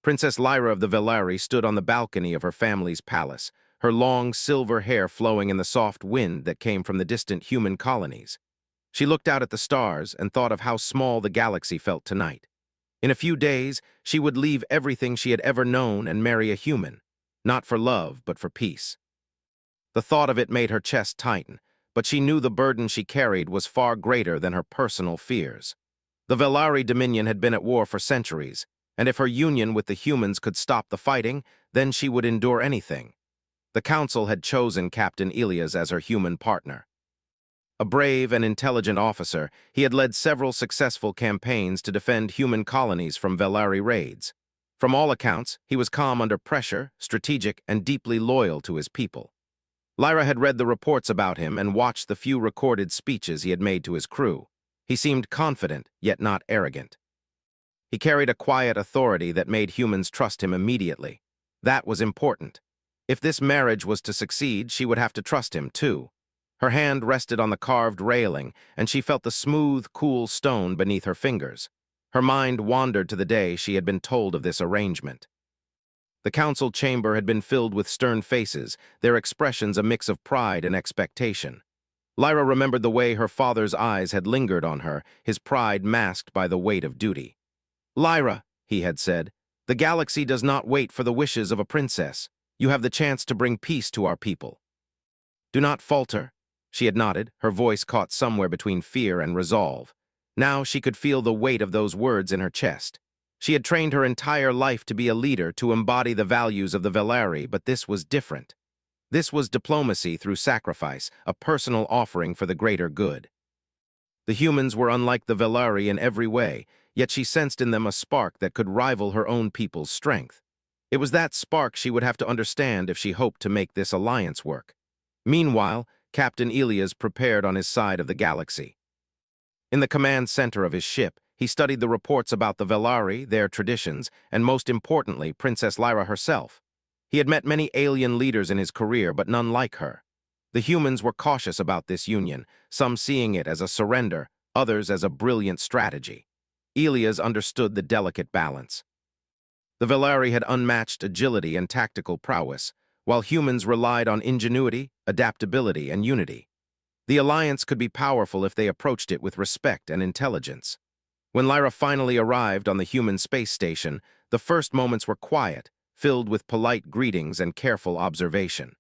Princess Lyra of the Velari stood on the balcony of her family's palace, her long silver hair flowing in the soft wind that came from the distant human colonies. She looked out at the stars and thought of how small the galaxy felt tonight. In a few days, she would leave everything she had ever known and marry a human, not for love, but for peace. The thought of it made her chest tighten, but she knew the burden she carried was far greater than her personal fears. The Velari Dominion had been at war for centuries, and if her union with the humans could stop the fighting, then she would endure anything. The Council had chosen Captain Elias as her human partner. A brave and intelligent officer, he had led several successful campaigns to defend human colonies from Velari raids. From all accounts, he was calm under pressure, strategic, and deeply loyal to his people. Lyra had read the reports about him and watched the few recorded speeches he had made to his crew. He seemed confident, yet not arrogant. He carried a quiet authority that made humans trust him immediately. That was important. If this marriage was to succeed, she would have to trust him, too. Her hand rested on the carved railing, and she felt the smooth, cool stone beneath her fingers. Her mind wandered to the day she had been told of this arrangement. The council chamber had been filled with stern faces, their expressions a mix of pride and expectation. Lyra remembered the way her father's eyes had lingered on her, his pride masked by the weight of duty. "Lyra," he had said, "the galaxy does not wait for the wishes of a princess. You have the chance to bring peace to our people. Do not falter." She had nodded, her voice caught somewhere between fear and resolve. Now she could feel the weight of those words in her chest. She had trained her entire life to be a leader, to embody the values of the Velari, but this was different. This was diplomacy through sacrifice, a personal offering for the greater good. The humans were unlike the Velari in every way, yet she sensed in them a spark that could rival her own people's strength. It was that spark she would have to understand if she hoped to make this alliance work. Meanwhile, Captain Elias prepared on his side of the galaxy. In the command center of his ship, he studied the reports about the Velari, their traditions, and most importantly, Princess Lyra herself. He had met many alien leaders in his career, but none like her. The humans were cautious about this union, some seeing it as a surrender, others as a brilliant strategy. Elias understood the delicate balance. The Velari had unmatched agility and tactical prowess, while humans relied on ingenuity, adaptability, and unity. The alliance could be powerful if they approached it with respect and intelligence. When Lyra finally arrived on the human space station, the first moments were quiet, filled with polite greetings and careful observation.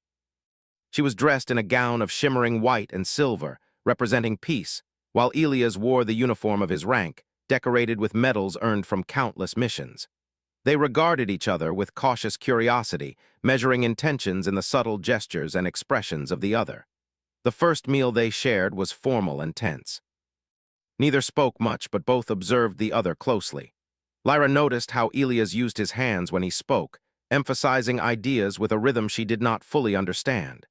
She was dressed in a gown of shimmering white and silver, representing peace, while Elias wore the uniform of his rank, decorated with medals earned from countless missions. They regarded each other with cautious curiosity, measuring intentions in the subtle gestures and expressions of the other. The first meal they shared was formal and tense. Neither spoke much, but both observed the other closely. Lyra noticed how Elias used his hands when he spoke, emphasizing ideas with a rhythm she did not fully understand.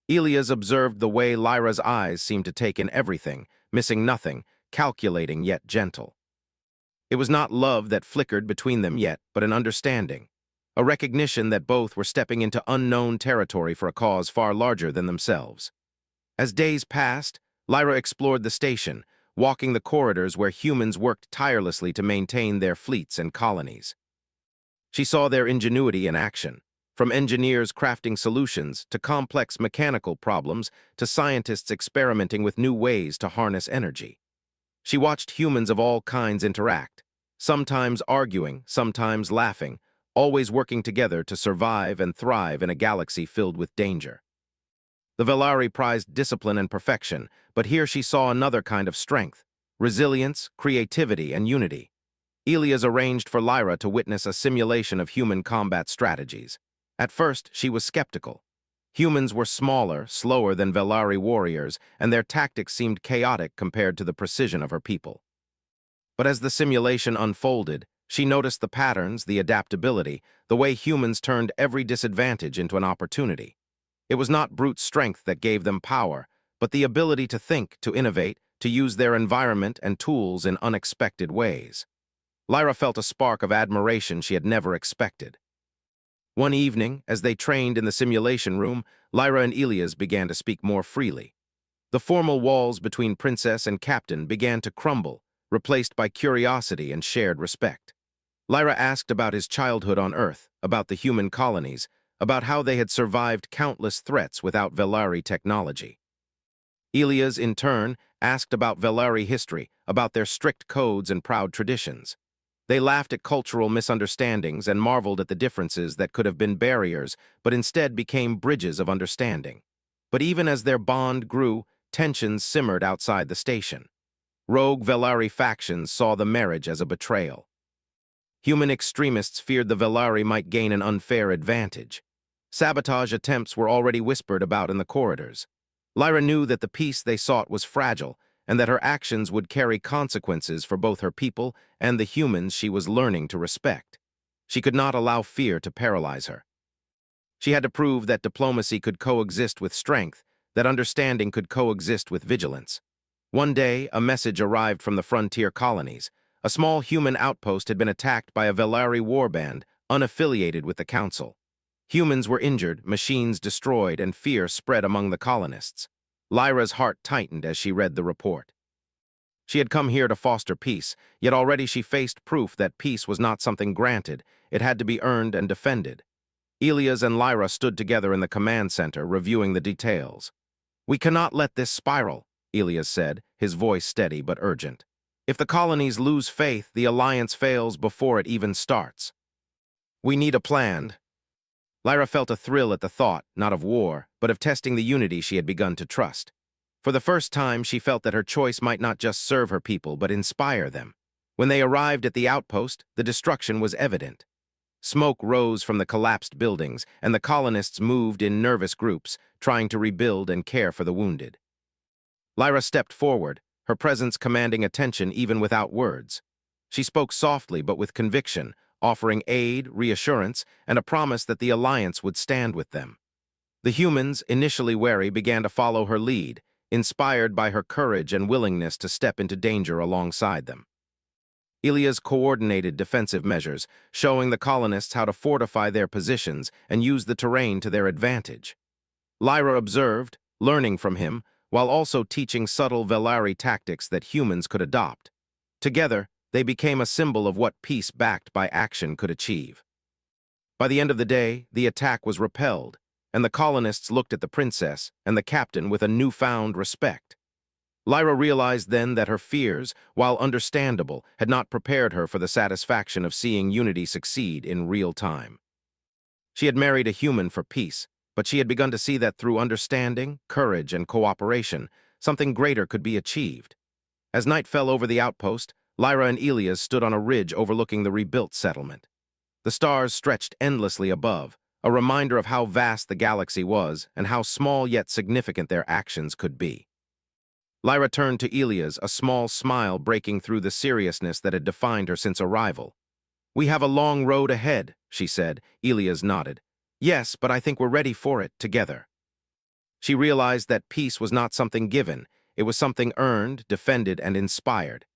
Elias observed the way Lyra's eyes seemed to take in everything, missing nothing, calculating yet gentle. It was not love that flickered between them yet, but an understanding, a recognition that both were stepping into unknown territory for a cause far larger than themselves. As days passed, Lyra explored the station, walking the corridors where humans worked tirelessly to maintain their fleets and colonies. She saw their ingenuity in action, from engineers crafting solutions to complex mechanical problems to scientists experimenting with new ways to harness energy. She watched humans of all kinds interact, sometimes arguing, sometimes laughing, always working together to survive and thrive in a galaxy filled with danger. The Velari prized discipline and perfection, but here she saw another kind of strength, resilience, creativity, and unity. Elias arranged for Lyra to witness a simulation of human combat strategies. At first, she was skeptical. Humans were smaller, slower than Velari warriors, and their tactics seemed chaotic compared to the precision of her people. But as the simulation unfolded, she noticed the patterns, the adaptability, the way humans turned every disadvantage into an opportunity. It was not brute strength that gave them power, but the ability to think, to innovate, to use their environment and tools in unexpected ways. Lyra felt a spark of admiration she had never expected. One evening, as they trained in the simulation room, Lyra and Elias began to speak more freely. The formal walls between princess and captain began to crumble, replaced by curiosity and shared respect. Lyra asked about his childhood on Earth, about the human colonies, about how they had survived countless threats without Velari technology. Elias, in turn, asked about Velari history, about their strict codes and proud traditions. They laughed at cultural misunderstandings and marveled at the differences that could have been barriers, but instead became bridges of understanding. But even as their bond grew, tensions simmered outside the station. Rogue Velari factions saw the marriage as a betrayal. Human extremists feared the Velari might gain an unfair advantage. Sabotage attempts were already whispered about in the corridors. Lyra knew that the peace they sought was fragile, and that her actions would carry consequences for both her people and the humans she was learning to respect. She could not allow fear to paralyze her. She had to prove that diplomacy could coexist with strength, that understanding could coexist with vigilance. One day, a message arrived from the frontier colonies. A small human outpost had been attacked by a Velari warband, unaffiliated with the Council. Humans were injured, machines destroyed, and fear spread among the colonists. Lyra's heart tightened as she read the report. She had come here to foster peace, yet already she faced proof that peace was not something granted. It had to be earned and defended. Elias and Lyra stood together in the command center, reviewing the details. "We cannot let this spiral," Elias said, his voice steady but urgent. "If the colonies lose faith, the alliance fails before it even starts. We need a plan." Lyra felt a thrill at the thought, not of war, but of testing the unity she had begun to trust. For the first time, she felt that her choice might not just serve her people, but inspire them. When they arrived at the outpost, the destruction was evident. Smoke rose from the collapsed buildings, and the colonists moved in nervous groups, trying to rebuild and care for the wounded. Lyra stepped forward, her presence commanding attention even without words. She spoke softly but with conviction, offering aid, reassurance, and a promise that the alliance would stand with them. The humans, initially wary, began to follow her lead, inspired by her courage and willingness to step into danger alongside them. Elias coordinated defensive measures, showing the colonists how to fortify their positions and use the terrain to their advantage. Lyra observed, learning from him, while also teaching subtle Velari tactics that humans could adopt. Together, they became a symbol of what peace backed by action could achieve. By the end of the day, the attack was repelled, and the colonists looked at the princess and the captain with a newfound respect. Lyra realized then that her fears, while understandable, had not prepared her for the satisfaction of seeing unity succeed in real time. She had married a human for peace, but she had begun to see that through understanding, courage, and cooperation, something greater could be achieved. As night fell over the outpost, Lyra and Elias stood on a ridge overlooking the rebuilt settlement. The stars stretched endlessly above, a reminder of how vast the galaxy was and how small yet significant their actions could be. Lyra turned to Elias, a small smile breaking through the seriousness that had defined her since arrival. "We have a long road ahead," she said. Elias nodded. "Yes, but I think we're ready for it together." She realized that peace was not something given, it was something earned, defended, and inspired.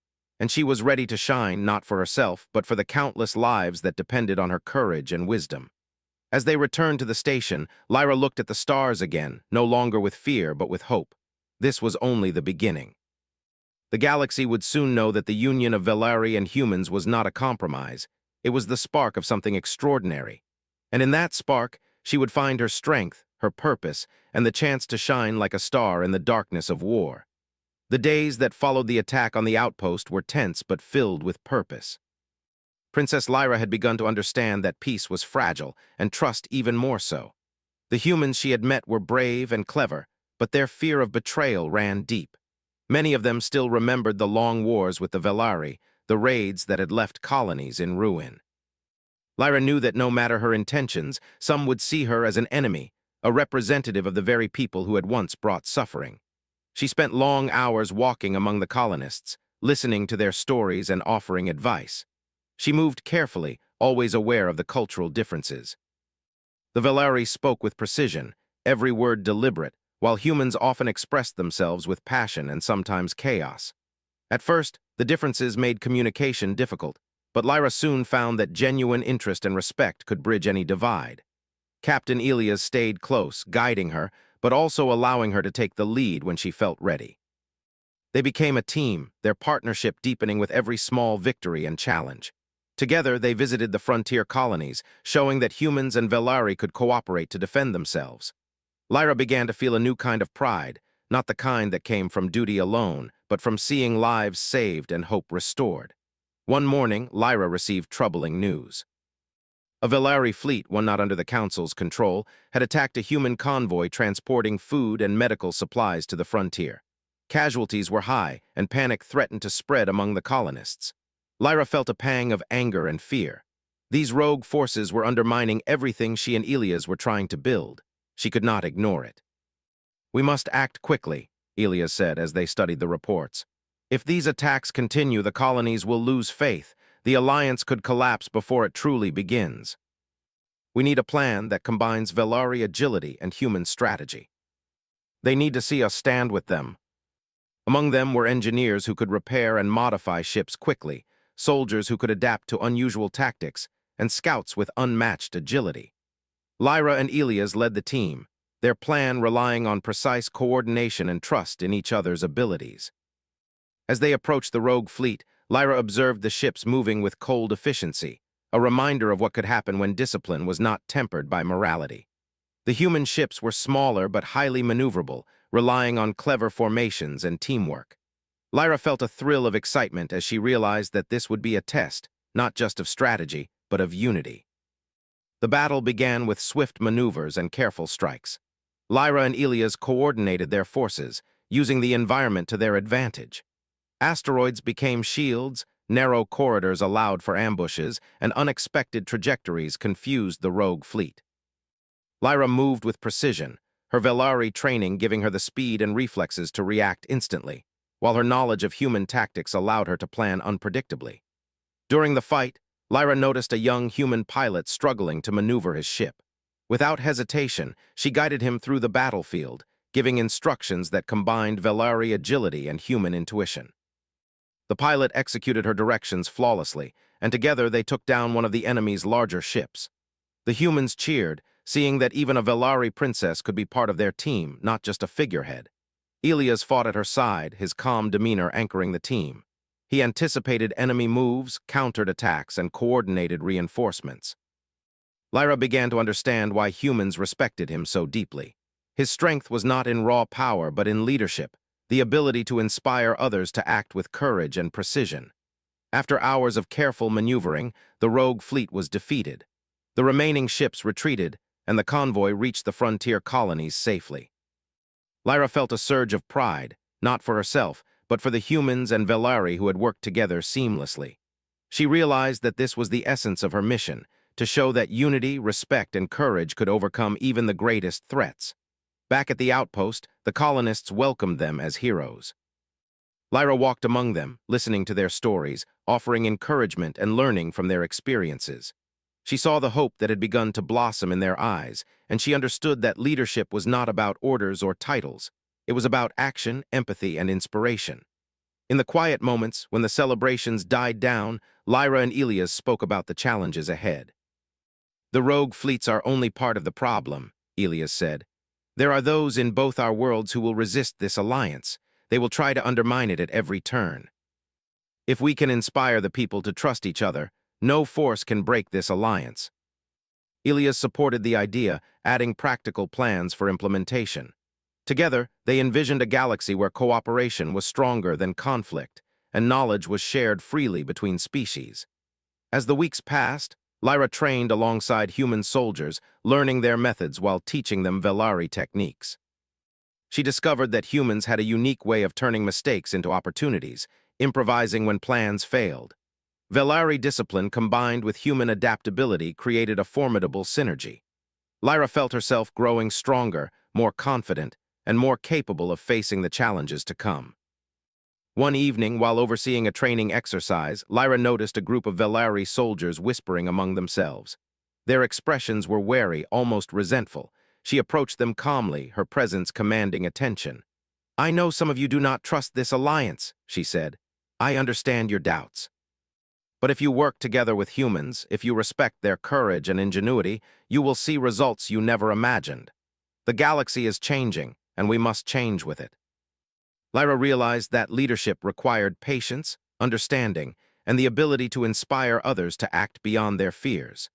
And she was ready to shine not for herself, but for the countless lives that depended on her courage and wisdom. As they returned to the station, Lyra looked at the stars again, no longer with fear, but with hope. This was only the beginning. The galaxy would soon know that the union of Velari and humans was not a compromise. It was the spark of something extraordinary. And in that spark, she would find her strength, her purpose, and the chance to shine like a star in the darkness of war. The days that followed the attack on the outpost were tense but filled with purpose. Princess Lyra had begun to understand that peace was fragile, and trust even more so. The humans she had met were brave and clever, but their fear of betrayal ran deep. Many of them still remembered the long wars with the Velari, the raids that had left colonies in ruin. Lyra knew that no matter her intentions, some would see her as an enemy, a representative of the very people who had once brought suffering. She spent long hours walking among the colonists, listening to their stories and offering advice. She moved carefully, always aware of the cultural differences. The Velari spoke with precision, every word deliberate, while humans often expressed themselves with passion and sometimes chaos. At first, the differences made communication difficult, but Lyra soon found that genuine interest and respect could bridge any divide. Captain Elias stayed close, guiding her, but also allowing her to take the lead when she felt ready. They became a team, their partnership deepening with every small victory and challenge. Together, they visited the frontier colonies, showing that humans and Velari could cooperate to defend themselves. Lyra began to feel a new kind of pride, not the kind that came from duty alone, but from seeing lives saved and hope restored. One morning, Lyra received troubling news. A Velari fleet, one not under the Council's control, had attacked a human convoy transporting food and medical supplies to the frontier. Casualties were high, and panic threatened to spread among the colonists. Lyra felt a pang of anger and fear. These rogue forces were undermining everything she and Elias were trying to build. She could not ignore it. "We must act quickly," Elias said as they studied the reports. "If these attacks continue, the colonies will lose faith. The alliance could collapse before it truly begins. We need a plan that combines Velari agility and human strategy. They need to see us stand with them." Among them were engineers who could repair and modify ships quickly, soldiers who could adapt to unusual tactics, and scouts with unmatched agility. Lyra and Elias led the team, their plan relying on precise coordination and trust in each other's abilities. As they approached the rogue fleet, Lyra observed the ships moving with cold efficiency, a reminder of what could happen when discipline was not tempered by morality. The human ships were smaller but highly maneuverable, relying on clever formations and teamwork. Lyra felt a thrill of excitement as she realized that this would be a test, not just of strategy, but of unity. The battle began with swift maneuvers and careful strikes. Lyra and Elias coordinated their forces, using the environment to their advantage. Asteroids became shields, narrow corridors allowed for ambushes, and unexpected trajectories confused the rogue fleet. Lyra moved with precision, her Velari training giving her the speed and reflexes to react instantly, while her knowledge of human tactics allowed her to plan unpredictably. During the fight, Lyra noticed a young human pilot struggling to maneuver his ship. Without hesitation, she guided him through the battlefield, giving instructions that combined Velari agility and human intuition. The pilot executed her directions flawlessly, and together they took down one of the enemy's larger ships. The humans cheered, seeing that even a Velari princess could be part of their team, not just a figurehead. Elias fought at her side, his calm demeanor anchoring the team. He anticipated enemy moves, countered attacks, and coordinated reinforcements. Lyra began to understand why humans respected him so deeply. His strength was not in raw power, but in leadership, the ability to inspire others to act with courage and precision. After hours of careful maneuvering, the rogue fleet was defeated. The remaining ships retreated, and the convoy reached the frontier colonies safely. Lyra felt a surge of pride, not for herself, but for the humans and Velari who had worked together seamlessly. She realized that this was the essence of her mission, to show that unity, respect, and courage could overcome even the greatest threats. Back at the outpost, the colonists welcomed them as heroes. Lyra walked among them, listening to their stories, offering encouragement and learning from their experiences. She saw the hope that had begun to blossom in their eyes, and she understood that leadership was not about orders or titles. It was about action, empathy, and inspiration. In the quiet moments, when the celebrations died down, Lyra and Elias spoke about the challenges ahead. "The rogue fleets are only part of the problem," Elias said. "There are those in both our worlds who will resist this alliance. They will try to undermine it at every turn. If we can inspire the people to trust each other, no force can break this alliance." Elias supported the idea, adding practical plans for implementation. Together, they envisioned a galaxy where cooperation was stronger than conflict, and knowledge was shared freely between species. As the weeks passed, Lyra trained alongside human soldiers, learning their methods while teaching them Velari techniques. She discovered that humans had a unique way of turning mistakes into opportunities, improvising when plans failed. Velari discipline combined with human adaptability created a formidable synergy. Lyra felt herself growing stronger, more confident, and more capable of facing the challenges to come. One evening, while overseeing a training exercise, Lyra noticed a group of Velari soldiers whispering among themselves. Their expressions were wary, almost resentful. She approached them calmly, her presence commanding attention. "I know some of you do not trust this alliance," she said. "I understand your doubts. But if you work together with humans, if you respect their courage and ingenuity, you will see results you never imagined. The galaxy is changing, and we must change with it." Lyra realized that leadership required patience, understanding, and the ability to inspire others to act beyond their fears.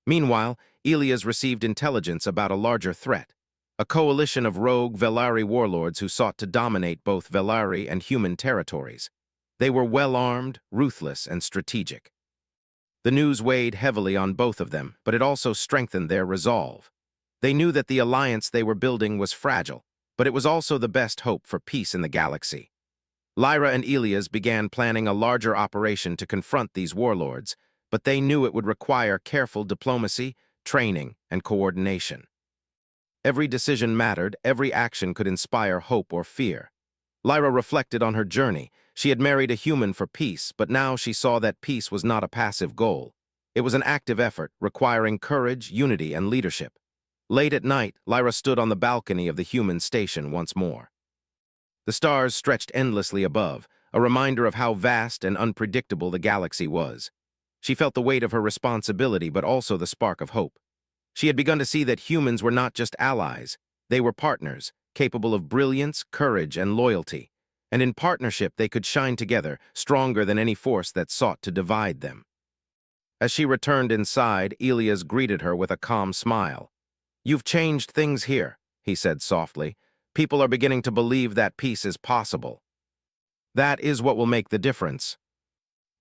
Meanwhile, Ilias received intelligence about a larger threat, a coalition of rogue Velari warlords who sought to dominate both Velari and human territories. They were well-armed, ruthless, and strategic. The news weighed heavily on both of them, but it also strengthened their resolve. They knew that the alliance they were building was fragile, but it was also the best hope for peace in the galaxy. Lyra and Ilias began planning a larger operation to confront these warlords, but they knew it would require careful diplomacy, training, and coordination. Every decision mattered, every action could inspire hope or fear. Lyra reflected on her journey. She had married a human for peace, but now she saw that peace was not a passive goal. It was an active effort, requiring courage, unity, and leadership. Late at night, Lyra stood on the balcony of the human station once more. The stars stretched endlessly above, a reminder of how vast and unpredictable the galaxy was. She felt the weight of her responsibility, but also the spark of hope. She had begun to see that humans were not just allies. They were partners, capable of brilliance, courage, and loyalty. And in partnership, they could shine together, stronger than any force that sought to divide them. As she returned inside, Ilias greeted her with a calm smile. "You've changed things here," he said softly. "People are beginning to believe that peace is possible. That is what will make the difference."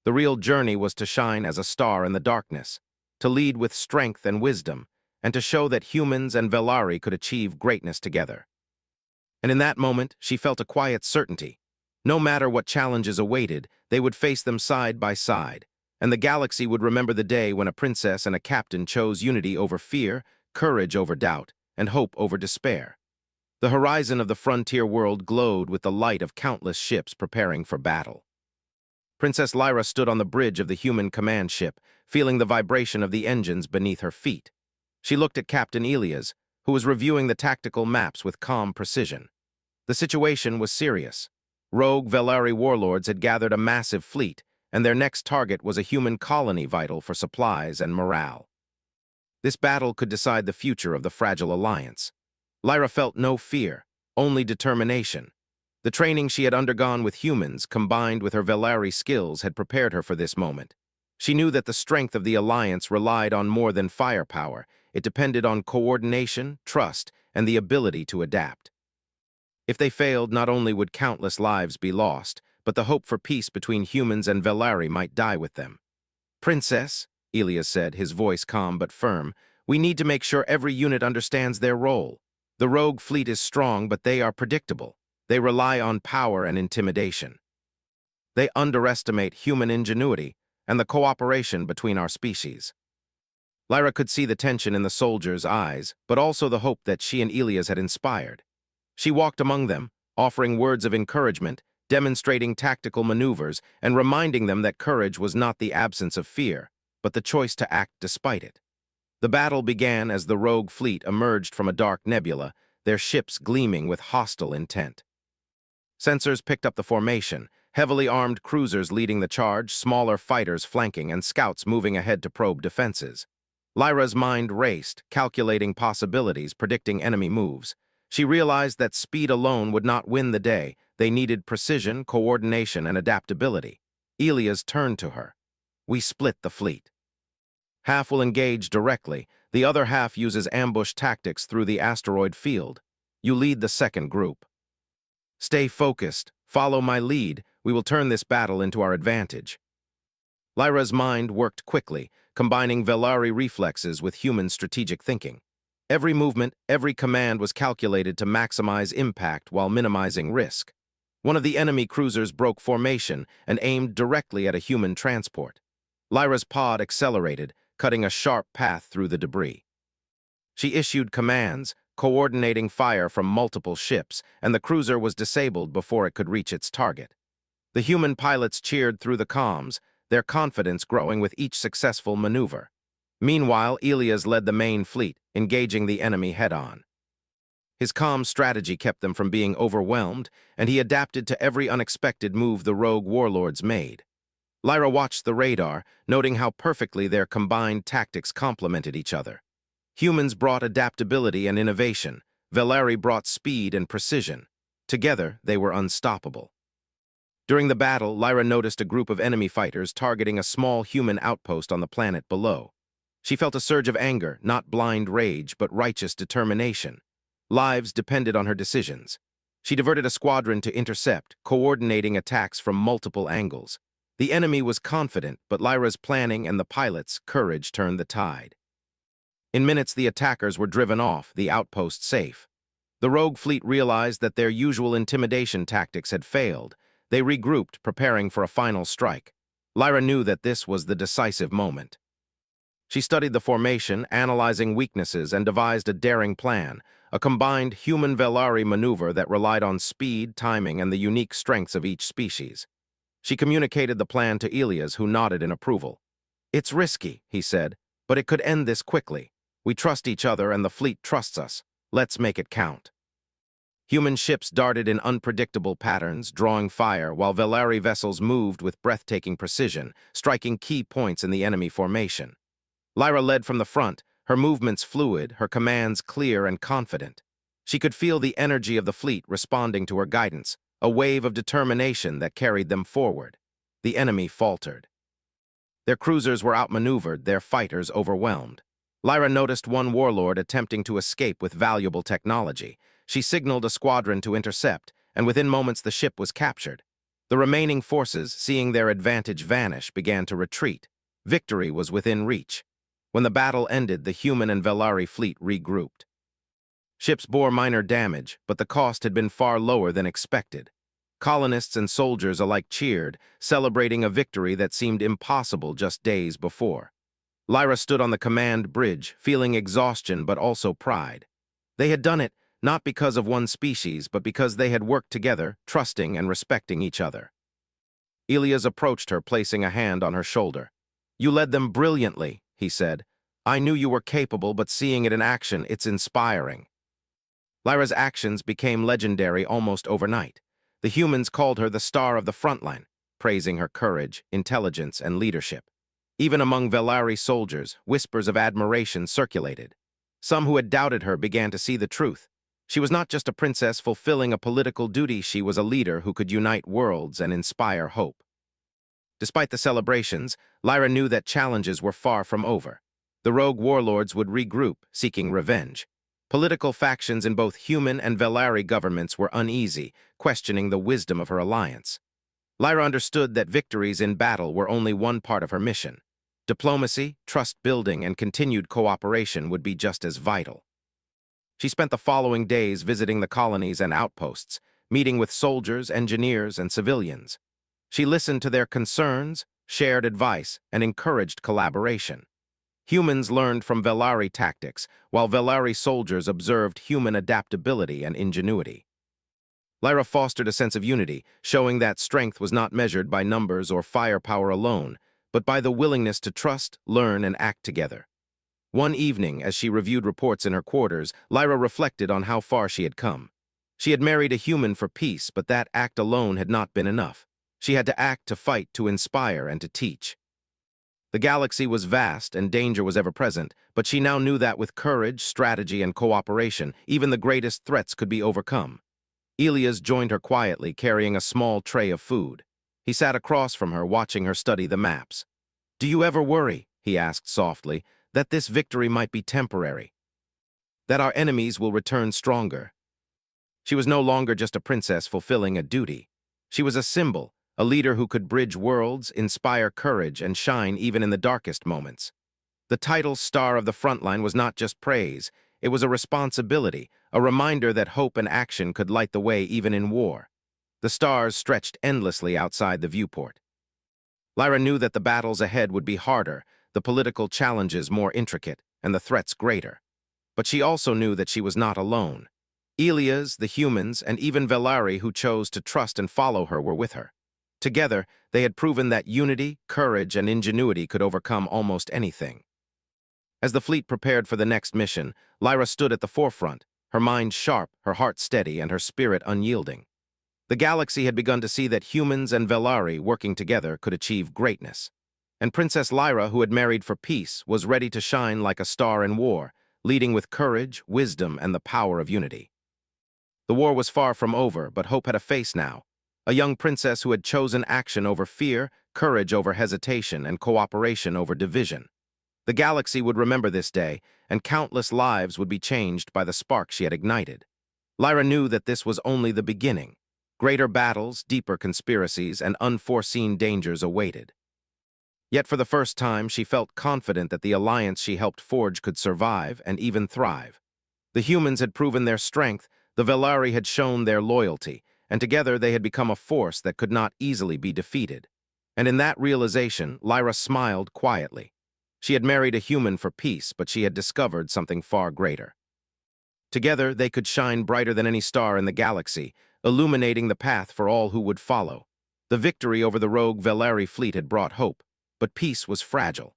The real journey was to shine as a star in the darkness, to lead with strength and wisdom, and to show that humans and Velari could achieve greatness together. And in that moment, she felt a quiet certainty. No matter what challenges awaited, they would face them side by side, and the galaxy would remember the day when a princess and a captain chose unity over fear, courage over doubt, and hope over despair. The horizon of the frontier world glowed with the light of countless ships preparing for battle. Princess Lyra stood on the bridge of the human command ship, feeling the vibration of the engines beneath her feet. She looked at Captain Ilias, who was reviewing the tactical maps with calm precision. The situation was serious. Rogue Velari warlords had gathered a massive fleet, and their next target was a human colony vital for supplies and morale. This battle could decide the future of the fragile alliance. Lyra felt no fear, only determination. The training she had undergone with humans, combined with her Velari skills, had prepared her for this moment. She knew that the strength of the alliance relied on more than firepower. It depended on coordination, trust, and the ability to adapt. If they failed, not only would countless lives be lost, but the hope for peace between humans and Velari might die with them. "Princess," Ilias said, his voice calm but firm, "we need to make sure every unit understands their role. The rogue fleet is strong, but they are predictable. They rely on power and intimidation. They underestimate human ingenuity and the cooperation between our species." Lyra could see the tension in the soldiers' eyes, but also the hope that she and Ilias had inspired. She walked among them, offering words of encouragement, demonstrating tactical maneuvers, and reminding them that courage was not the absence of fear, but the choice to act despite it. The battle began as the rogue fleet emerged from a dark nebula, their ships gleaming with hostile intent. Sensors picked up the formation, heavily armed cruisers leading the charge, smaller fighters flanking, and scouts moving ahead to probe defenses. Lyra's mind raced, calculating possibilities, predicting enemy moves. She realized that speed alone would not win the day. They needed precision, coordination, and adaptability. Ilias turned to her. "We split the fleet. Half will engage directly, the other half uses ambush tactics through the asteroid field. You lead the second group. Stay focused, follow my lead, we will turn this battle into our advantage." Lyra's mind worked quickly, combining Velari reflexes with human strategic thinking. Every movement, every command was calculated to maximize impact while minimizing risk. One of the enemy cruisers broke formation and aimed directly at a human transport. Lyra's pod accelerated, cutting a sharp path through the debris. She issued commands, coordinating fire from multiple ships, and the cruiser was disabled before it could reach its target. The human pilots cheered through the comms, their confidence growing with each successful maneuver. Meanwhile, Ilias led the main fleet, engaging the enemy head-on. His calm strategy kept them from being overwhelmed, and he adapted to every unexpected move the rogue warlords made. Lyra watched the radar, noting how perfectly their combined tactics complemented each other. Humans brought adaptability and innovation. Velari brought speed and precision. Together, they were unstoppable. During the battle, Lyra noticed a group of enemy fighters targeting a small human outpost on the planet below. She felt a surge of anger, not blind rage, but righteous determination. Lives depended on her decisions. She diverted a squadron to intercept, coordinating attacks from multiple angles. The enemy was confident, but Lyra's planning and the pilot's courage turned the tide. In minutes, the attackers were driven off, the outpost safe. The rogue fleet realized that their usual intimidation tactics had failed. They regrouped, preparing for a final strike. Lyra knew that this was the decisive moment. She studied the formation, analyzing weaknesses, and devised a daring plan, a combined human-Velari maneuver that relied on speed, timing, and the unique strengths of each species. She communicated the plan to Elias, who nodded in approval. "It's risky," he said, "but it could end this quickly. We trust each other and the fleet trusts us. Let's make it count." Human ships darted in unpredictable patterns, drawing fire, while Velari vessels moved with breathtaking precision, striking key points in the enemy formation. Lyra led from the front, her movements fluid, her commands clear and confident. She could feel the energy of the fleet responding to her guidance, a wave of determination that carried them forward. The enemy faltered. Their cruisers were outmaneuvered, their fighters overwhelmed. Lyra noticed one warlord attempting to escape with valuable technology. She signaled a squadron to intercept, and within moments the ship was captured. The remaining forces, seeing their advantage vanish, began to retreat. Victory was within reach. When the battle ended, the human and Velari fleet regrouped. Ships bore minor damage, but the cost had been far lower than expected. Colonists and soldiers alike cheered, celebrating a victory that seemed impossible just days before. Lyra stood on the command bridge, feeling exhaustion but also pride. They had done it not because of one species, but because they had worked together, trusting and respecting each other. Elias approached her, placing a hand on her shoulder. "You led them brilliantly," he said. "I knew you were capable, but seeing it in action, it's inspiring." Lyra's actions became legendary almost overnight. The humans called her the star of the frontline, praising her courage, intelligence, and leadership. Even among Velari soldiers, whispers of admiration circulated. Some who had doubted her began to see the truth. She was not just a princess fulfilling a political duty, she was a leader who could unite worlds and inspire hope. Despite the celebrations, Lyra knew that challenges were far from over. The rogue warlords would regroup, seeking revenge. Political factions in both human and Velari governments were uneasy, questioning the wisdom of her alliance. Lyra understood that victories in battle were only one part of her mission. Diplomacy, trust-building, and continued cooperation would be just as vital. She spent the following days visiting the colonies and outposts, meeting with soldiers, engineers, and civilians. She listened to their concerns, shared advice, and encouraged collaboration. Humans learned from Velari tactics, while Velari soldiers observed human adaptability and ingenuity. Lyra fostered a sense of unity, showing that strength was not measured by numbers or firepower alone, but by the willingness to trust, learn, and act together. One evening, as she reviewed reports in her quarters, Lyra reflected on how far she had come. She had married a human for peace, but that act alone had not been enough. She had to act, to fight, to inspire, and to teach. The galaxy was vast and danger was ever present, but she now knew that with courage, strategy, and cooperation, even the greatest threats could be overcome. Elias joined her quietly, carrying a small tray of food. He sat across from her, watching her study the maps. "Do you ever worry," he asked softly, "that this victory might be temporary? That our enemies will return stronger?" She was no longer just a princess fulfilling a duty. She was a symbol, a leader who could bridge worlds, inspire courage, and shine even in the darkest moments. The title Star of the Frontline was not just praise, it was a responsibility, a reminder that hope and action could light the way even in war. The stars stretched endlessly outside the viewport. Lyra knew that the battles ahead would be harder, the political challenges more intricate, and the threats greater. But she also knew that she was not alone. Elias, the humans, and even Velari who chose to trust and follow her were with her. Together, they had proven that unity, courage, and ingenuity could overcome almost anything. As the fleet prepared for the next mission, Lyra stood at the forefront, her mind sharp, her heart steady, and her spirit unyielding. The galaxy had begun to see that humans and Velari working together could achieve greatness. And Princess Lyra, who had married for peace, was ready to shine like a star in war, leading with courage, wisdom, and the power of unity. The war was far from over, but hope had a face now, a young princess who had chosen action over fear, courage over hesitation, and cooperation over division. The galaxy would remember this day, and countless lives would be changed by the spark she had ignited. Lyra knew that this was only the beginning. Greater battles, deeper conspiracies, and unforeseen dangers awaited. Yet for the first time, she felt confident that the alliance she helped forge could survive and even thrive. The humans had proven their strength, the Velari had shown their loyalty, and together they had become a force that could not easily be defeated. And in that realization, Lyra smiled quietly. She had married a human for peace, but she had discovered something far greater. Together, they could shine brighter than any star in the galaxy, illuminating the path for all who would follow. The victory over the rogue Velari fleet had brought hope, but peace was fragile.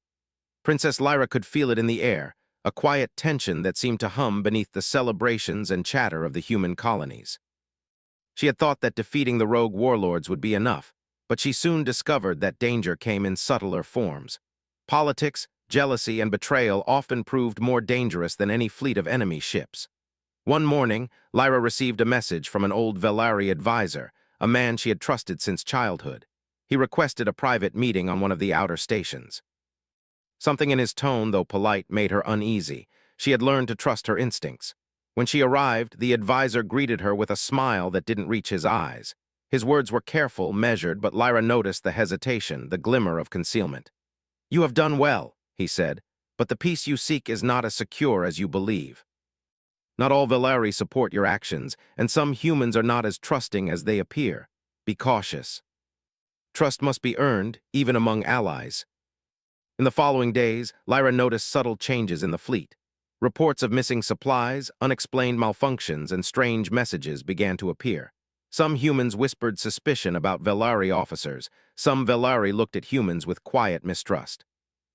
Princess Lyra could feel it in the air, a quiet tension that seemed to hum beneath the celebrations and chatter of the human colonies. She had thought that defeating the rogue warlords would be enough, but she soon discovered that danger came in subtler forms. Politics, jealousy, and betrayal often proved more dangerous than any fleet of enemy ships. One morning, Lyra received a message from an old Velari advisor, a man she had trusted since childhood. He requested a private meeting on one of the outer stations. Something in his tone, though polite, made her uneasy. She had learned to trust her instincts. When she arrived, the advisor greeted her with a smile that didn't reach his eyes. His words were careful, measured, but Lyra noticed the hesitation, the glimmer of concealment. "You have done well," he said, "but the peace you seek is not as secure as you believe. Not all Velari support your actions, and some humans are not as trusting as they appear. Be cautious. Trust must be earned, even among allies." In the following days, Lyra noticed subtle changes in the fleet. Reports of missing supplies, unexplained malfunctions, and strange messages began to appear. Some humans whispered suspicion about Velari officers. Some Velari looked at humans with quiet mistrust.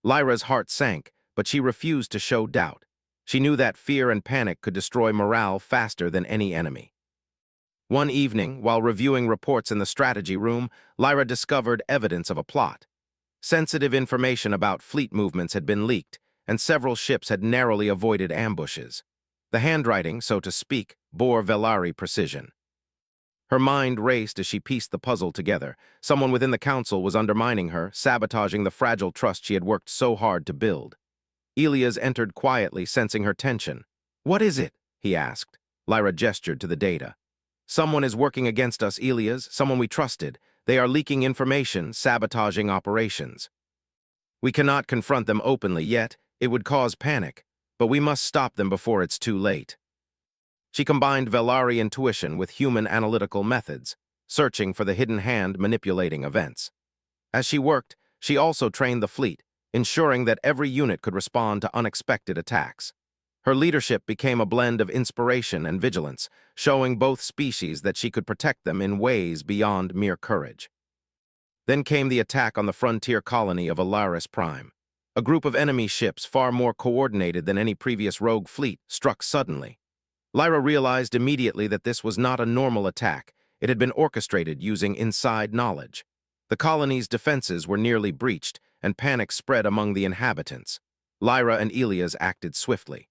Lyra's heart sank, but she refused to show doubt. She knew that fear and panic could destroy morale faster than any enemy. One evening, while reviewing reports in the strategy room, Lyra discovered evidence of a plot. Sensitive information about fleet movements had been leaked, and several ships had narrowly avoided ambushes. The handwriting, so to speak, bore Velari precision. Her mind raced as she pieced the puzzle together. Someone within the council was undermining her, sabotaging the fragile trust she had worked so hard to build. Elias entered quietly, sensing her tension. "What is it?" he asked. Lyra gestured to the data. "Someone is working against us, Elias, someone we trusted. They are leaking information, sabotaging operations. We cannot confront them openly yet. It would cause panic, but we must stop them before it's too late." She combined Velari intuition with human analytical methods, searching for the hidden hand manipulating events. As she worked, she also trained the fleet, ensuring that every unit could respond to unexpected attacks. Her leadership became a blend of inspiration and vigilance, showing both species that she could protect them in ways beyond mere courage. Then came the attack on the frontier colony of Alaris Prime. A group of enemy ships, far more coordinated than any previous rogue fleet, struck suddenly. Lyra realized immediately that this was not a normal attack. It had been orchestrated using inside knowledge. The colony's defenses were nearly breached, and panic spread among the inhabitants. Lyra and Elias acted swiftly.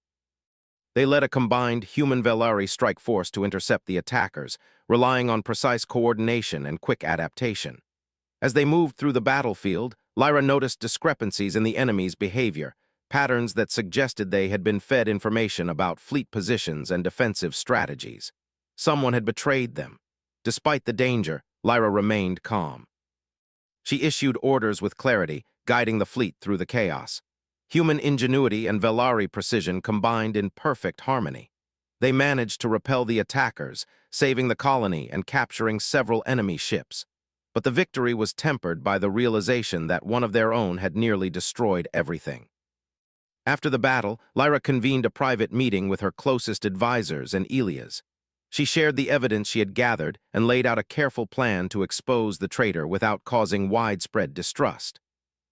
They led a combined human-Velari strike force to intercept the attackers, relying on precise coordination and quick adaptation. As they moved through the battlefield, Lyra noticed discrepancies in the enemy's behavior, patterns that suggested they had been fed information about fleet positions and defensive strategies. Someone had betrayed them. Despite the danger, Lyra remained calm. She issued orders with clarity, guiding the fleet through the chaos. Human ingenuity and Velari precision combined in perfect harmony. They managed to repel the attackers, saving the colony and capturing several enemy ships. But the victory was tempered by the realization that one of their own had nearly destroyed everything. After the battle, Lyra convened a private meeting with her closest advisors and Elias. She shared the evidence she had gathered and laid out a careful plan to expose the traitor without causing widespread distrust.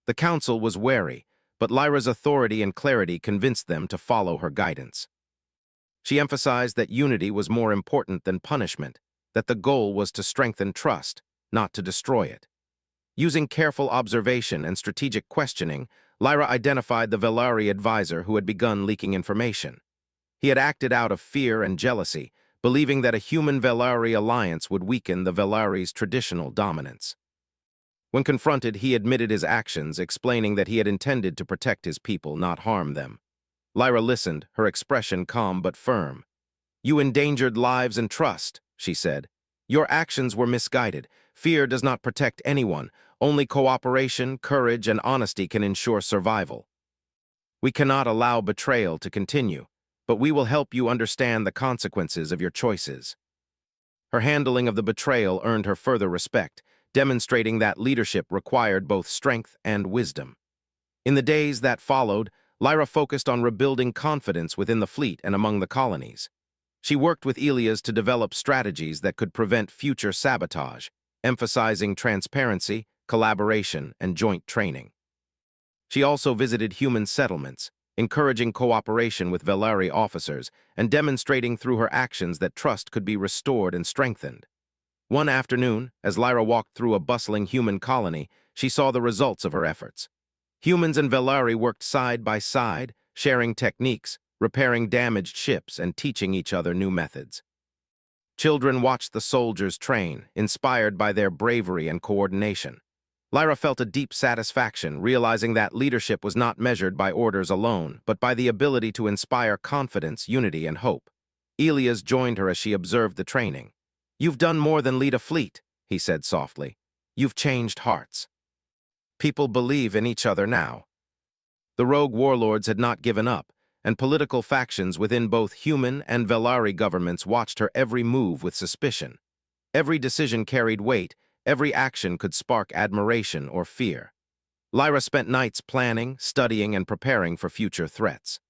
The council was wary, but Lyra's authority and clarity convinced them to follow her guidance. She emphasized that unity was more important than punishment, that the goal was to strengthen trust, not to destroy it. Using careful observation and strategic questioning, Lyra identified the Velari advisor who had begun leaking information. He had acted out of fear and jealousy, believing that a human-Velari alliance would weaken the Velari's traditional dominance. When confronted, he admitted his actions, explaining that he had intended to protect his people, not harm them. Lyra listened, her expression calm but firm. "You endangered lives and trust," she said. "Your actions were misguided. Fear does not protect anyone. Only cooperation, courage, and honesty can ensure survival. We cannot allow betrayal to continue, but we will help you understand the consequences of your choices." Her handling of the betrayal earned her further respect, demonstrating that leadership required both strength and wisdom. In the days that followed, Lyra focused on rebuilding confidence within the fleet and among the colonies. She worked with Elias to develop strategies that could prevent future sabotage, emphasizing transparency, collaboration, and joint training. She also visited human settlements, encouraging cooperation with Velari officers and demonstrating through her actions that trust could be restored and strengthened. One afternoon, as Lyra walked through a bustling human colony, she saw the results of her efforts. Humans and Velari worked side by side, sharing techniques, repairing damaged ships, and teaching each other new methods. Children watched the soldiers train, inspired by their bravery and coordination. Lyra felt a deep satisfaction, realizing that leadership was not measured by orders alone, but by the ability to inspire confidence, unity, and hope. Elias joined her as she observed the training. "You've done more than lead a fleet," he said softly. "You've changed hearts. People believe in each other now." The rogue warlords had not given up, and political factions within both human and Velari governments watched her every move with suspicion. Every decision carried weight, every action could spark admiration or fear. Lyra spent nights planning, studying, and preparing for future threats.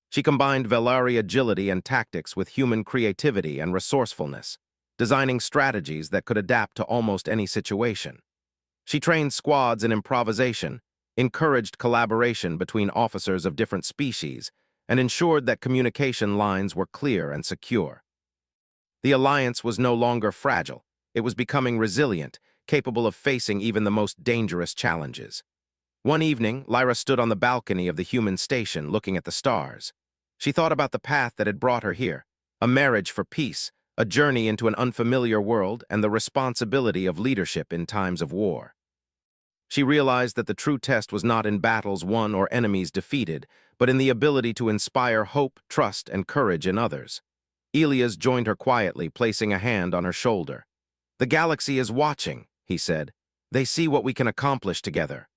She combined Velari agility and tactics with human creativity and resourcefulness, designing strategies that could adapt to almost any situation. She trained squads in improvisation, encouraged collaboration between officers of different species, and ensured that communication lines were clear and secure. The alliance was no longer fragile. It was becoming resilient, capable of facing even the most dangerous challenges. One evening, Lyra stood on the balcony of the human station looking at the stars. She thought about the path that had brought her here, a marriage for peace, a journey into an unfamiliar world, and the responsibility of leadership in times of war. She realized that the true test was not in battles won or enemies defeated, but in the ability to inspire hope, trust, and courage in others. Elias joined her quietly, placing a hand on her shoulder. "The galaxy is watching," he said. "They see what we can accomplish together.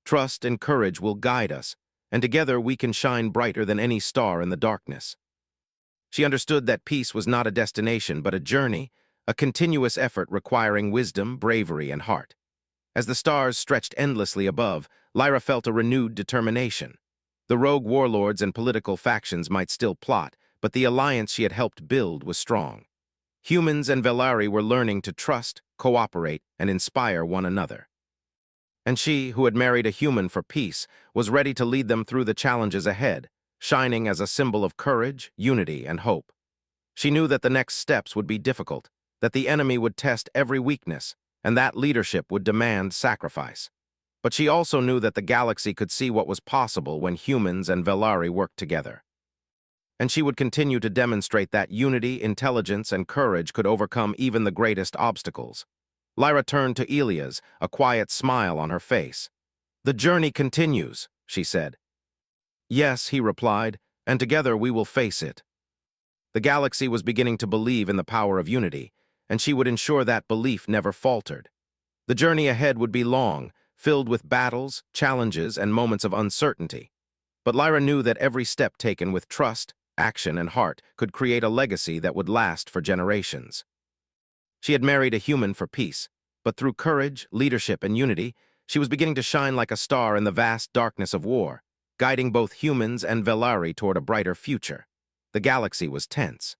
Trust and courage will guide us, and together we can shine brighter than any star in the darkness." She understood that peace was not a destination, but a journey, a continuous effort requiring wisdom, bravery, and heart. As the stars stretched endlessly above, Lyra felt a renewed determination. The rogue warlords and political factions might still plot, but the alliance she had helped build was strong. Humans and Velari were learning to trust, cooperate, and inspire one another. And she, who had married a human for peace, was ready to lead them through the challenges ahead, shining as a symbol of courage, unity, and hope. She knew that the next steps would be difficult, that the enemy would test every weakness, and that leadership would demand sacrifice. But she also knew that the galaxy could see what was possible when humans and Velari worked together. And she would continue to demonstrate that unity, intelligence, and courage could overcome even the greatest obstacles. Lyra turned to Elias, a quiet smile on her face. "The journey continues," she said. "Yes," he replied, "and together we will face it." The galaxy was beginning to believe in the power of unity, and she would ensure that belief never faltered. The journey ahead would be long, filled with battles, challenges, and moments of uncertainty. But Lyra knew that every step taken with trust, action, and heart could create a legacy that would last for generations. She had married a human for peace, but through courage, leadership, and unity, she was beginning to shine like a star in the vast darkness of war, guiding both humans and Velari toward a brighter future. The galaxy was tense.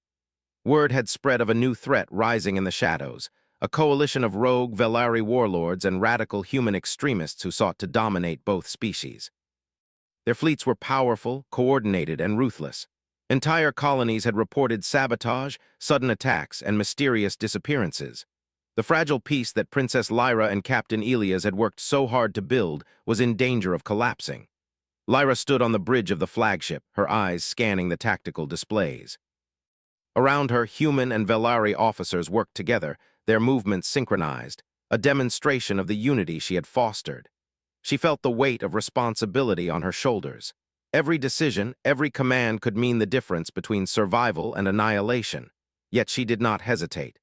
Word had spread of a new threat rising in the shadows, a coalition of rogue Velari warlords and radical human extremists who sought to dominate both species. Their fleets were powerful, coordinated, and ruthless. Entire colonies had reported sabotage, sudden attacks, and mysterious disappearances. The fragile peace that Princess Lyra and Captain Elias had worked so hard to build was in danger of collapsing. Lyra stood on the bridge of the flagship, her eyes scanning the tactical displays. Around her, human and Velari officers worked together, their movements synchronized, a demonstration of the unity she had fostered. She felt the weight of responsibility on her shoulders. Every decision, every command could mean the difference between survival and annihilation, yet she did not hesitate.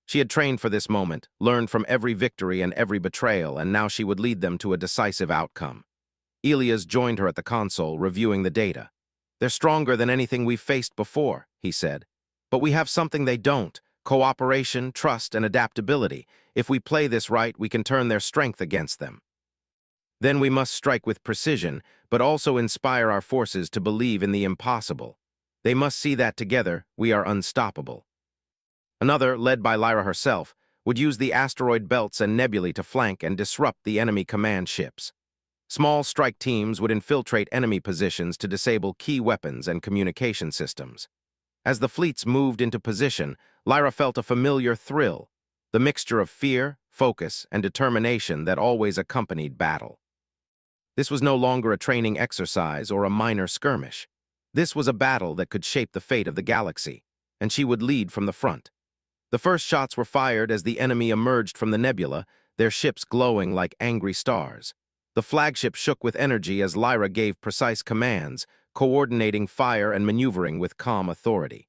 She had trained for this moment, learned from every victory and every betrayal, and now she would lead them to a decisive outcome. Elias joined her at the console, reviewing the data. "They're stronger than anything we've faced before," he said. "But we have something they don't: cooperation, trust, and adaptability. If we play this right, we can turn their strength against them. Then we must strike with precision, but also inspire our forces to believe in the impossible. They must see that together, we are unstoppable." Another, led by Lyra herself, would use the asteroid belts and nebulae to flank and disrupt the enemy command ships. Small strike teams would infiltrate enemy positions to disable key weapons and communication systems. As the fleets moved into position, Lyra felt a familiar thrill, the mixture of fear, focus, and determination that always accompanied battle. This was no longer a training exercise or a minor skirmish. This was a battle that could shape the fate of the galaxy, and she would lead from the front. The first shots were fired as the enemy emerged from the nebula, their ships glowing like angry stars. The flagship shook with energy as Lyra gave precise commands, coordinating fire and maneuvering with calm authority.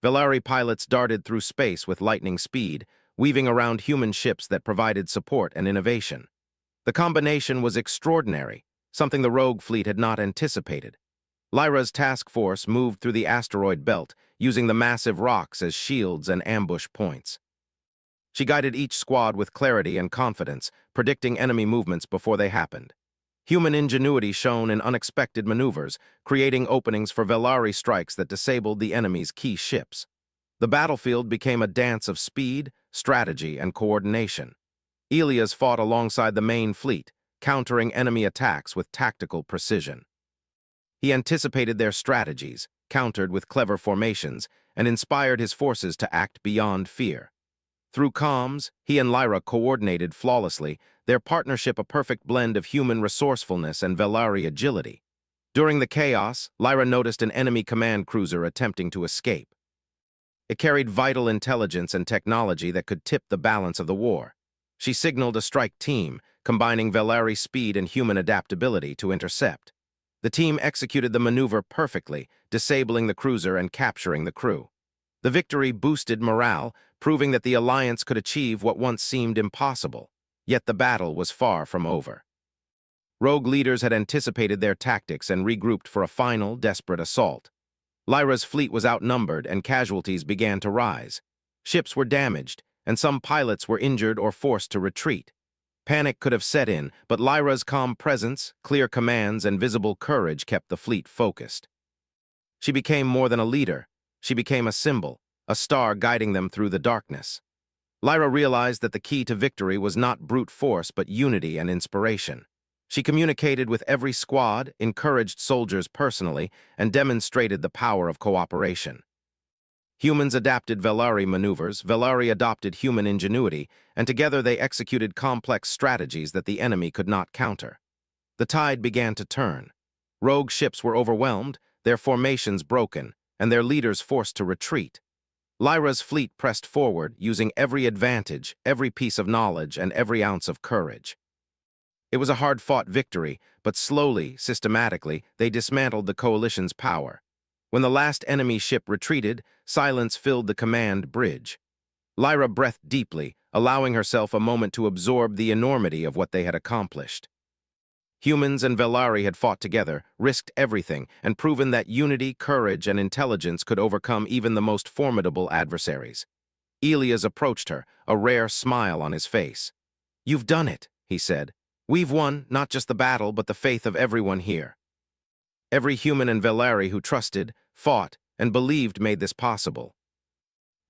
Velari pilots darted through space with lightning speed, weaving around human ships that provided support and innovation. The combination was extraordinary, something the rogue fleet had not anticipated. Lyra's task force moved through the asteroid belt, using the massive rocks as shields and ambush points. She guided each squad with clarity and confidence, predicting enemy movements before they happened. Human ingenuity shone in unexpected maneuvers, creating openings for Velari strikes that disabled the enemy's key ships. The battlefield became a dance of speed, strategy, and coordination. Elias fought alongside the main fleet, countering enemy attacks with tactical precision. He anticipated their strategies, countered with clever formations, and inspired his forces to act beyond fear. Through comms, he and Lyra coordinated flawlessly, their partnership a perfect blend of human resourcefulness and Velari agility. During the chaos, Lyra noticed an enemy command cruiser attempting to escape. It carried vital intelligence and technology that could tip the balance of the war. She signaled a strike team, combining Velari speed and human adaptability to intercept. The team executed the maneuver perfectly, disabling the cruiser and capturing the crew. The victory boosted morale, proving that the Alliance could achieve what once seemed impossible. Yet the battle was far from over. Rogue leaders had anticipated their tactics and regrouped for a final, desperate assault. Lyra's fleet was outnumbered and casualties began to rise. Ships were damaged, and some pilots were injured or forced to retreat. Panic could have set in, but Lyra's calm presence, clear commands, and visible courage kept the fleet focused. She became more than a leader. She became a symbol, a star guiding them through the darkness. Lyra realized that the key to victory was not brute force but unity and inspiration. She communicated with every squad, encouraged soldiers personally, and demonstrated the power of cooperation. Humans adapted Velari maneuvers, Velari adopted human ingenuity, and together they executed complex strategies that the enemy could not counter. The tide began to turn. Rogue ships were overwhelmed, their formations broken, and their leaders forced to retreat. Lyra's fleet pressed forward, using every advantage, every piece of knowledge, and every ounce of courage. It was a hard-fought victory, but slowly, systematically, they dismantled the coalition's power. When the last enemy ship retreated, silence filled the command bridge. Lyra breathed deeply, allowing herself a moment to absorb the enormity of what they had accomplished. Humans and Velari had fought together, risked everything, and proven that unity, courage, and intelligence could overcome even the most formidable adversaries. Elias approached her, a rare smile on his face. "You've done it," he said. "We've won, not just the battle, but the faith of everyone here." Every human in Velari who trusted, fought, and believed made this possible.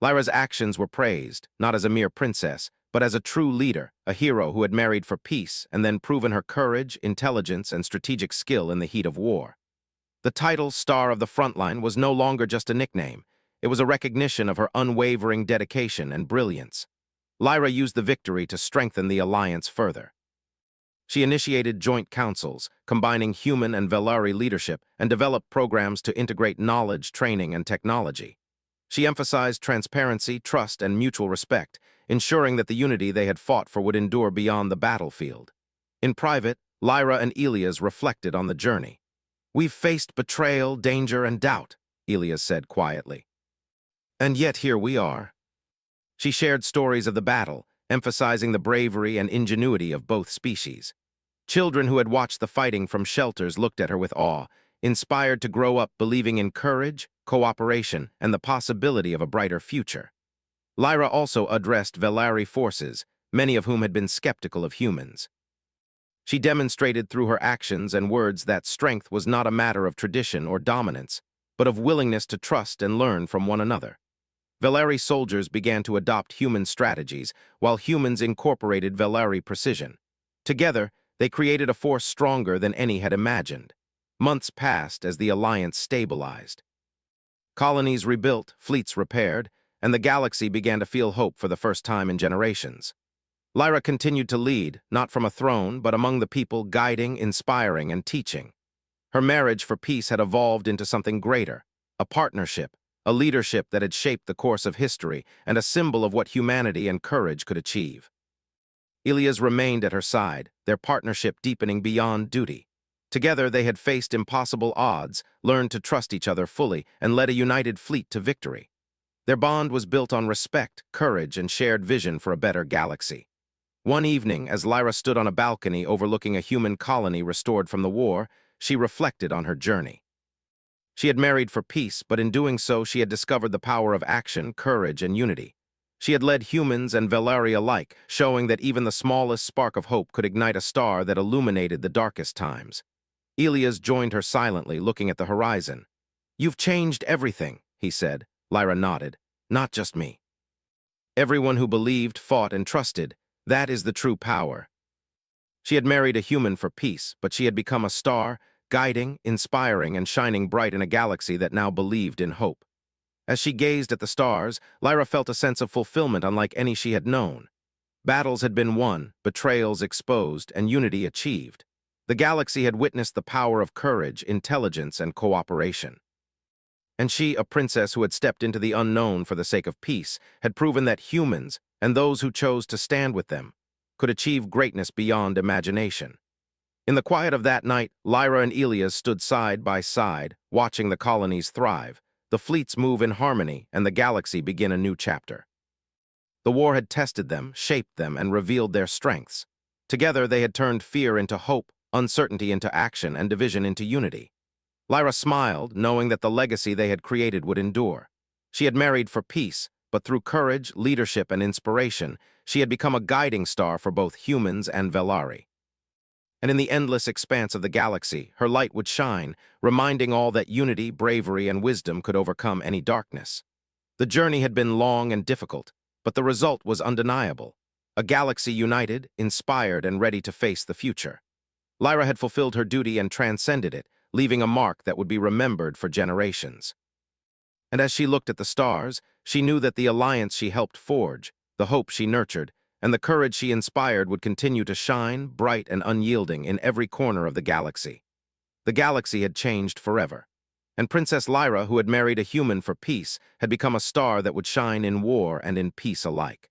Lyra's actions were praised, not as a mere princess, but as a true leader, a hero who had married for peace and then proven her courage, intelligence, and strategic skill in the heat of war. The title Star of the Frontline was no longer just a nickname. It was a recognition of her unwavering dedication and brilliance. Lyra used the victory to strengthen the alliance further. She initiated joint councils, combining human and Velari leadership, and developed programs to integrate knowledge, training, and technology. She emphasized transparency, trust, and mutual respect, ensuring that the unity they had fought for would endure beyond the battlefield. In private, Lyra and Elias reflected on the journey. "We've faced betrayal, danger, and doubt," Elias said quietly. "And yet here we are." She shared stories of the battle, emphasizing the bravery and ingenuity of both species. Children who had watched the fighting from shelters looked at her with awe, inspired to grow up believing in courage, cooperation, and the possibility of a brighter future. Lyra also addressed Velari forces, many of whom had been skeptical of humans. She demonstrated through her actions and words that strength was not a matter of tradition or dominance, but of willingness to trust and learn from one another. Velari soldiers began to adopt human strategies, while humans incorporated Velari precision. Together, they created a force stronger than any had imagined. Months passed as the alliance stabilized. Colonies rebuilt, fleets repaired, and the galaxy began to feel hope for the first time in generations. Lyra continued to lead, not from a throne, but among the people, guiding, inspiring, and teaching. Her marriage for peace had evolved into something greater, a partnership, a leadership that had shaped the course of history and a symbol of what humanity and courage could achieve. Elias remained at her side, their partnership deepening beyond duty. Together they had faced impossible odds, learned to trust each other fully, and led a united fleet to victory. Their bond was built on respect, courage, and shared vision for a better galaxy. One evening, as Lyra stood on a balcony overlooking a human colony restored from the war, she reflected on her journey. She had married for peace, but in doing so she had discovered the power of action, courage, and unity. She had led humans and Velari alike, showing that even the smallest spark of hope could ignite a star that illuminated the darkest times. Elias joined her silently, looking at the horizon. "You've changed everything," he said. Lyra nodded. "Not just me. Everyone who believed, fought, and trusted, that is the true power." She had married a human for peace, but she had become a star, guiding, inspiring, and shining bright in a galaxy that now believed in hope. As she gazed at the stars, Lyra felt a sense of fulfillment unlike any she had known. Battles had been won, betrayals exposed, and unity achieved. The galaxy had witnessed the power of courage, intelligence, and cooperation. And she, a princess who had stepped into the unknown for the sake of peace, had proven that humans, and those who chose to stand with them, could achieve greatness beyond imagination. In the quiet of that night, Lyra and Elias stood side by side, watching the colonies thrive, the fleets move in harmony, and the galaxy begin a new chapter. The war had tested them, shaped them, and revealed their strengths. Together, they had turned fear into hope, uncertainty into action, and division into unity. Lyra smiled, knowing that the legacy they had created would endure. She had married for peace, but through courage, leadership, and inspiration, she had become a guiding star for both humans and Velari. And in the endless expanse of the galaxy, her light would shine, reminding all that unity, bravery, and wisdom could overcome any darkness. The journey had been long and difficult, but the result was undeniable. A galaxy united, inspired, and ready to face the future. Lyra had fulfilled her duty and transcended it, leaving a mark that would be remembered for generations. And as she looked at the stars, she knew that the alliance she helped forge, the hope she nurtured, and the courage she inspired would continue to shine, bright and unyielding, in every corner of the galaxy. The galaxy had changed forever, and Princess Lyra, who had married a human for peace, had become a star that would shine in war and in peace alike.